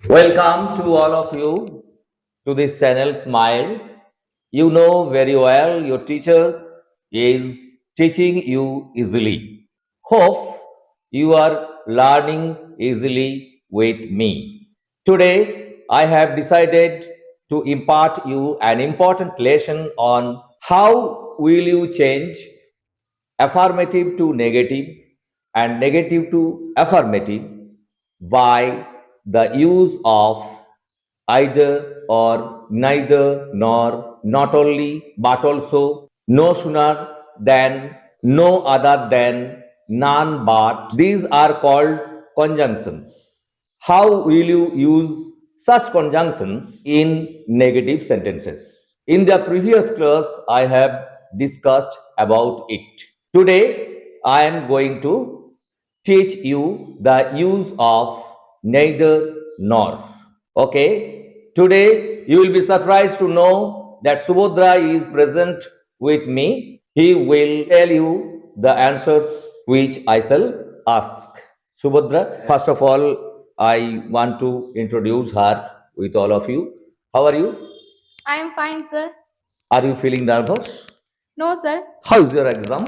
Welcome to all of you to this channel Smile. You know very well your teacher is teaching you easily. Hope you are learning easily with me. Today I have decided to impart you an important lesson on how will you change affirmative to negative and negative to affirmative by the use of either or, neither nor, not only but also, no sooner than, no other than, none but. These are called conjunctions. How will you use such conjunctions in negative sentences? In the previous class, I have discussed about it. Today, I am going to teach you the use of neither nor. Okay, today you will be surprised to know that Subodra is present with me. He will tell you the answers which I shall ask. Subodra, first of all, I want to introduce her with all of you. How are you? I am fine, sir. Are you feeling nervous? No, sir. How is your exam?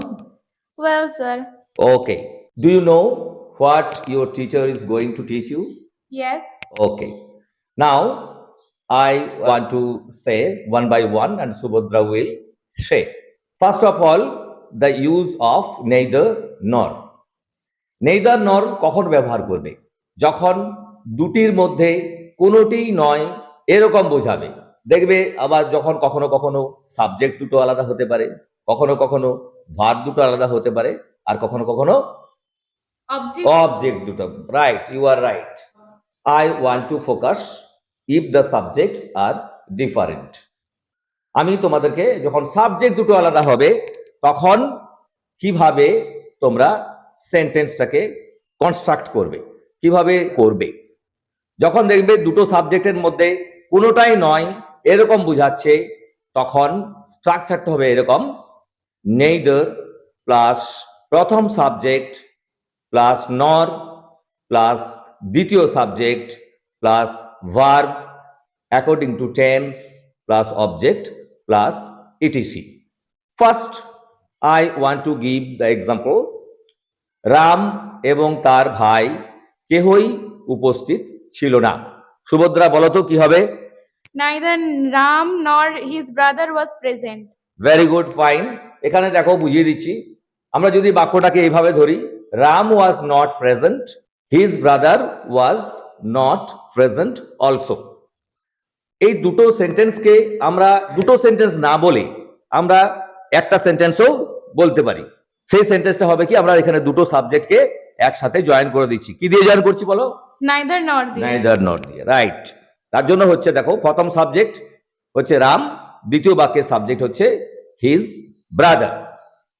Well, sir. Okay. Do you know what your teacher is going to teach you? Yes. Okay. Now, I want to say one by one, and Subhadra will say. First of all, the use of neither nor. Neither নর কখন ব্যবহার করবে? যখন দুটির মধ্যে কোনোটিই নয় এরকম বোঝাবে। দেখবে আবার যখন কখনো কখনো সাবজেক্ট দুটো আলাদা হতে পারে, কখনো কখনো ভার্ব দুটো আলাদা হতে পারে, আর কখনো কখনো অবজেক্ট দুটো। Right, you are right. I want to focus if the subjects are different. আমি তোমাদেরকে যখন সাবজেক্ট দুটো আলাদা হবে তখন কিভাবে তোমরা সেন্টেন্সটাকে কনস্ট্রাক্ট করবে, কিভাবে করবে। যখন দেখবে দুটো সাবজেক্টের মধ্যে কোনোটাই নয় এরকম বোঝাচ্ছে তখন স্ট্রাকচারটা হবে এরকম: নেইদার প্লাস প্রথম সাবজেক্ট প্লাস নর প্লাস দ্বিতীয় subject plus verb according to tense plus object plus etc. First I want to give the example. Ram এবং তার ভাই কেহই উপস্থিত ছিল না। সুভদ্রা বলো তো কি হবে? Neither Ram nor his brother was present. Very good, fine. এখানে দেখো বুঝিয়ে দিচ্ছি। আমরা যদি বাক্যটাকে এইভাবে ধরি, Ram was not present, his brother was not present also. এই দুটো সেন্টেন্সকে আমরা দুটো সেন্টেন্স না বলে আমরা একটা সেন্টেন্সও বলতে পারি। সেই সেন্টেন্সটা হবে কি, আমরা এখানে দুটো সাবজেক্টকে একসাথে জয়েন করে দিচ্ছি। কি দিয়ে জয়েন করছি বলো? Neither nor দিয়ে। নেইদার নর দিয়ে, রাইট। তার জন্য হচ্ছে দেখো, প্রথম সাবজেক্ট হচ্ছে রাম, দ্বিতীয় বাক্যের সাবজেক্ট হচ্ছে হিজ ব্রাদার।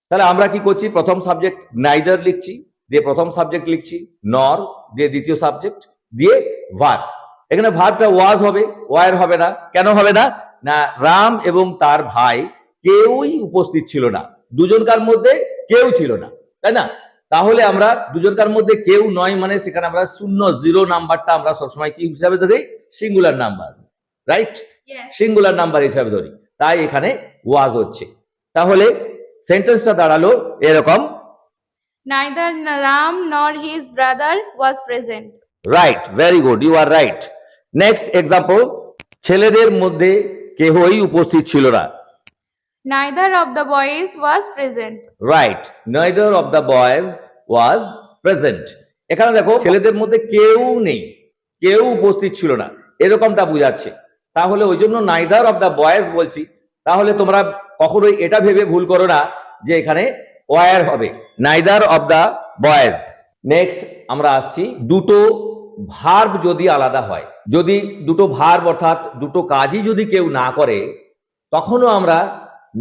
তাহলে আমরা কি করছি, প্রথম সাবজেক্ট নাইদার লিখছি, দিয়ে প্রথম সাবজেক্ট লিখছি, নর দিয়ে দ্বিতীয় সাবজেক্ট, দিয়ে ভার্ব। এখানে ভার্বটা ওয়াজ হবে, ওয়ার হবে না। কেন হবে না? না, রাম এবং তার ভাই কেউই উপস্থিত ছিল না, দুজনকার মধ্যে কেউ ছিল না, তাই না? তাহলে আমরা দুজনকার মধ্যে কেউ নয় মানে সেখানে আমরা শূন্য, জিরো নাম্বারটা আমরা সবসময় কি হিসাবে ধরি? Singular number, right? Singular number হিসাবে ধরি, তাই এখানে ওয়াজ হচ্ছে। তাহলে সেন্টেন্সটা দাঁড়ালো এরকম: Neither Ram nor his brother was present. Right, very good, you are right. Next example, ছেলেদের মধ্যে কেহই উপস্থিত ছিল না। Neither of the boys was present. Right, neither of the boys was present। এখানে দেখো ছেলেদের মধ্যে কেউ নেই, কেউ উপস্থিত ছিল না এরকমটা বোঝাচ্ছে। তাহলে ওই জন্য neither of the boys বলছি। তাহলে তোমরা কখনোই এটা ভেবে ভুল করো না যে এখানে ওয়ার হবে, neither of the boys। Next আমরা আসছি, দুটো ভার্ব যদি আলাদা হয়, যদি দুটো ভার্ব অর্থাৎ দুটো কাজই যদি কেউ না করে তখনও আমরা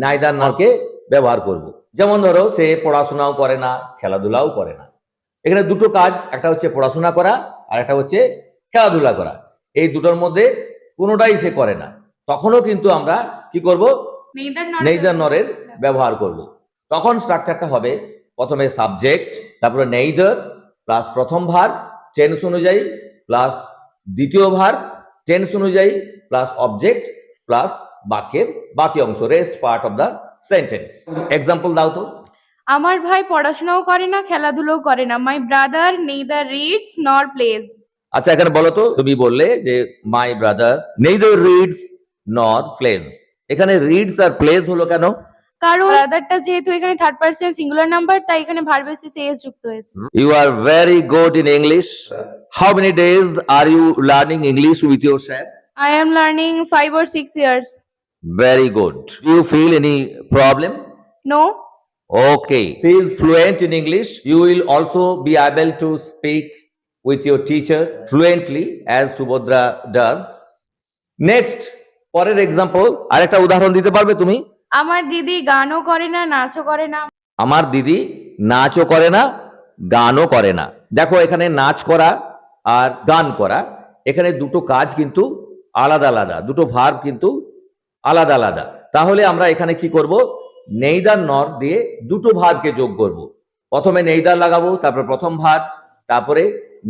নাইদার নরকে ব্যবহার করব। যেমন ধরো, সে পড়াশোনাও করে না, খেলাধুলাও করে না। এখানে দুটো কাজ, একটা হচ্ছে পড়াশোনা করা আর একটা হচ্ছে খেলাধুলা করা। এই দুটোর মধ্যে কোনোটাই সে করে না, তখনও কিন্তু আমরা কি করব? নেইদার নরের ব্যবহার করব। তখন স্ট্রাকচারটা হবে প্রথমে সাবজেক্ট, তারপরে নেইদার প্লাস প্রথম ভার্ব টেন্স অনুযায়ী প্লাস দ্বিতীয় ভার্ব টেন্স অনুযায়ী প্লাস অবজেক্ট প্লাস বাক্যের বাকি অংশ, rest part of the sentence. Example দাও তো। আমার ভাই পড়াশোনাও করে না, খেলাধুলোও করে না। মাই ব্রাদার নেইদার রিডস নর প্লেজ। আচ্ছা, এখানে বলো তো, তুমি বললে যে মাই ব্রাদার নেইদার রিডস নর প্লেজ। এখানে রিডস আর প্লেজ হলো কেন? কারণ ব্রাদারটা যেহেতু এখানে থার্ড পারসন সিঙ্গুলার নাম্বার, তাই এখানে ভার্বের শেষে এস যুক্ত হয়েছে। You are very good in English. How many days are you learning English with your chef? I am learning 5 or 6 years. Very good. Do you feel any problem? No. Okay. She is fluent in English. You will also be able to speak with your teacher fluently as Subodra does. Next, পরের example, আরেকটা উদাহরণ দিতে পারবে তুমি? আমার দিদি গানও করে না, নাচও করে না। আমার দিদি নাচও করে না, গানও করে না। দেখো, এখানে নাচ করা আর গান করা, এখানে দুটো কাজ কিন্তু আলাদা আলাদা, দুটো ভার্ব কিন্তু আলাদা আলাদা। তাহলে আমরা এখানে কি করব? নেইদার নর দিয়ে দুটো ভার্বকে যোগ করব। প্রথমে নেইদার লাগাবো, তারপরে প্রথম ভার্ব, তারপরে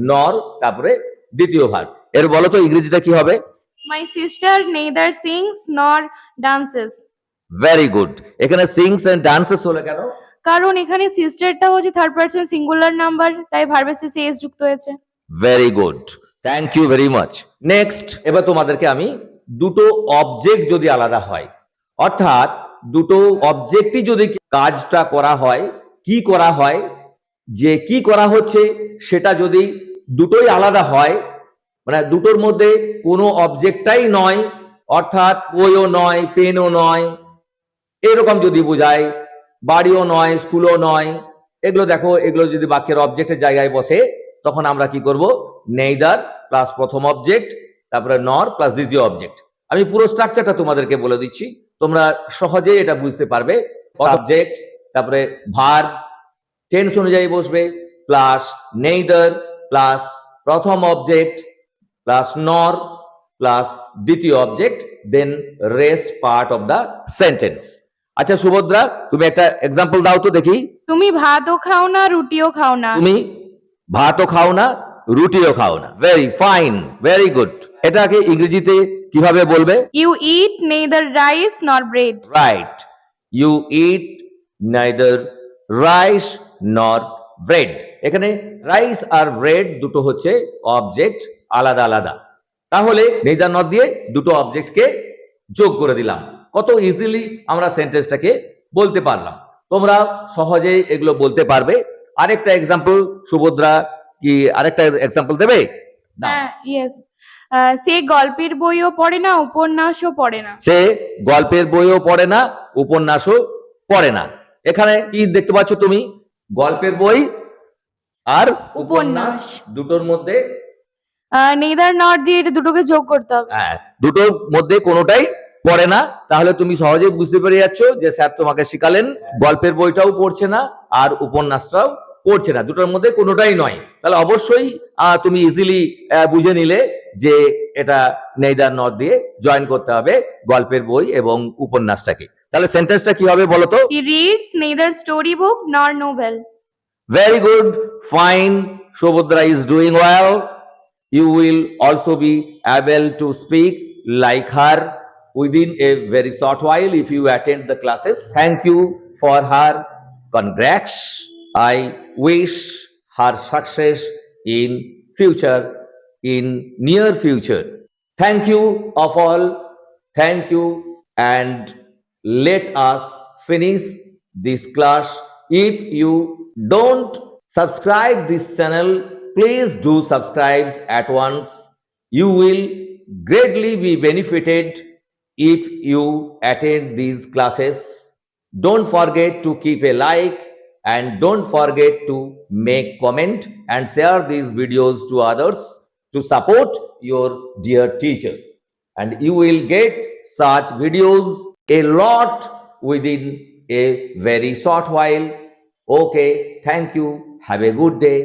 নর, তারপরে দ্বিতীয় ভার্ব। এর বলো তো ইংরেজিটা কি হবে? My sister neither sings nor dances. Very good. এখানে সিংস এন্ড ডান্সেস হলো কেন? কারণ এখানে সিস্টারটা হচ্ছে থার্ড পারসন সিঙ্গুলার নাম্বার, তাই ভার্বের শেষে এস যুক্ত হয়েছে। Very good, thank you very much. Next, এবার তোমাদেরকে আমি দুটো অবজেক্ট যদি আলাদা হয়, অর্থাৎ দুটো অবজেক্টই যদি কাজটা করা হয়, কি করা হয়, যে কি করা হচ্ছে সেটা যদি দুটোই আলাদা হয়, মানে দুটোর মধ্যে কোনো অবজেক্টটাই নয়, অর্থাৎ বইও নয়, পেনও নয়, এরকম যদি বোঝায়, বাড়িও নয়, স্কুলও নয়, এগুলো দেখো, এগুলো যদি বাক্যের অবজেক্টের জায়গায় বসে, তখন আমরা কি করব? নেইদার প্লাস প্রথম অবজেক্ট, তারপরে নর প্লাস দ্বিতীয় অবজেক্ট। আমি পুরো স্ট্রাকচারটা তোমাদেরকে বলে দিচ্ছি, তোমরা সহজেই এটা বুঝতে পারবে। সাবজেক্ট, তারপরে ভার্ব টেন্স অনুযায়ী বসবে, প্লাস নেইদার প্লাস প্রথম অবজেক্ট প্লাস নর প্লাস দ্বিতীয় object, then rest part of the sentence. আচ্ছা সুভদ্রা, তুমি একটা এক্সাম্পল দাও তো দেখি। তুমি ভাতও খাও না, রুটিও খাও না। তুমি ভাতও খাও না, রুটিও খাও না। Very fine, very good. এটাকে ইংরেজিতে কিভাবে বলবে? You eat neither rice nor bread. Right, you eat neither rice nor bread. এখানে রাইস আর ব্রেড দুটো হচ্ছে অবজেক্ট আলাদা আলাদা। তাহলে নেইদার নট দিয়ে দুটো অবজেক্টকে যোগ করে দিলাম। কত ইজিলি আমরা সেন্টেন্সটাকে বলতে পারলাম। তোমরা সহজেই এগুলো বলতে পারবে। আরেকটা এক্সাম্পল, সুভদ্রা কি আরেকটা এক্সাম্পল দেবে? হ্যাঁ, ইয়েস। সে গল্পের বইও পড়ে না, উপন্যাসও পড়ে না। সে গল্পের বইও পড়ে না, উপন্যাসও পড়ে না। এখানে কি দেখতে পাচ্ছ তুমি? গল্পের বই আর উপন্যাস দুটোর মধ্যে নেইদার নট দিয়ে এটা দুটোকে যোগ করতে হবে। হ্যাঁ, দুটোর মধ্যে কোনোটাই পড়ে না। তাহলে তুমি সহজেই বুঝতে পেরে যাচ্ছ যে স্যার তোমাকে শিখালেন গল্পের বইটাও পড়ছে না আর উপন্যাসটাও পড়ছে না, দুটোর মধ্যে কোনোটাই নয়। তাহলে অবশ্যই তুমি ইজিলি বুঝে নিলে যে এটা নেইদার নট দিয়ে জয়েন করতে হবে গল্পের বই এবং উপন্যাসটাকে। তাহলে সেন্টেন্সটা কি হবে বলো তো? He reads neither story book nor novel. Very good, fine. Shobhadra is doing well. You will also be able to speak like her within a very short while if you attend the classes. Thank you for her. Congrats. I wish her success in future, in near future. Thank you of all. Thank you, and let us finish this class. If you don't subscribe this channel, please do subscribe at once. You will greatly be benefited if you attend these classes. Don't forget to keep a like and don't forget to make comment and share these videos to others to support your dear teacher. And you will get such videos a lot within a very short while. Okay, thank you. Have a good day.